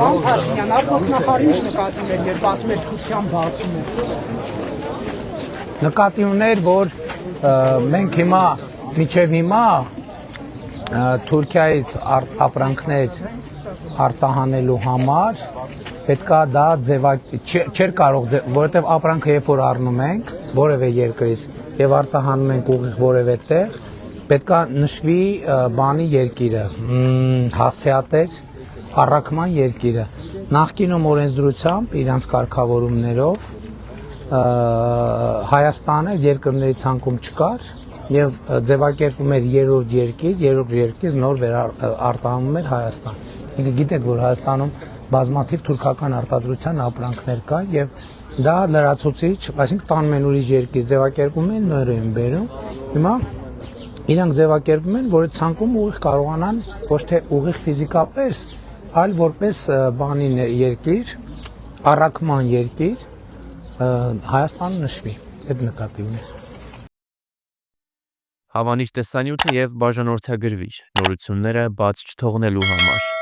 Պարոն Փաշինյան, արտգործնախարարը ինչ նկատի ուներ, երբ ասում էր Թուրքիան բացում է։ Նկատի ուներ, որ մենք հիմա մինչև հիմա Թուրքիայից ապրանքներ արտահանելու համար պետքա դա չէր կարող, որովհետև ապրանքը երբ որ առնում ենք որևէ երկրից եւ արտահանում ենք ուղիղ որևէ տեղ, պետքա նշվի բանի երկիրը, հասցեատեր առաքման երկիրը։ Նախկինում օրենսդրությամբ իրանց կարգավորումներով Հայաստանը երկրների ցանկում չկար եւ ձևակերպվում էր երրորդ երկիր նոր արտահանում էր Հայաստան։ Այսինքն գիտեք, որ Հայաստանում բազմաթիվ թուրքական արտադրության ապրանքներ կա եւ դա լրացուցիչ, այսինքն տանում են ուրիշ երկիր, ձևակերպում են, նոր են բերում։ Հիմա իրանք ձևակերպում են, որ ցանկում ուղիղ կարողանան ոչ թե ուղիղ ֆիզիկապես, այլ որպես բանի երկիր, առաքման երկիր Հայաստանը նշվի, այդ նկատի ուներ։ Հավանիչ տեսանյութը եւ բաժանորդագրվիչ նորությունները բաց չթողնելու համար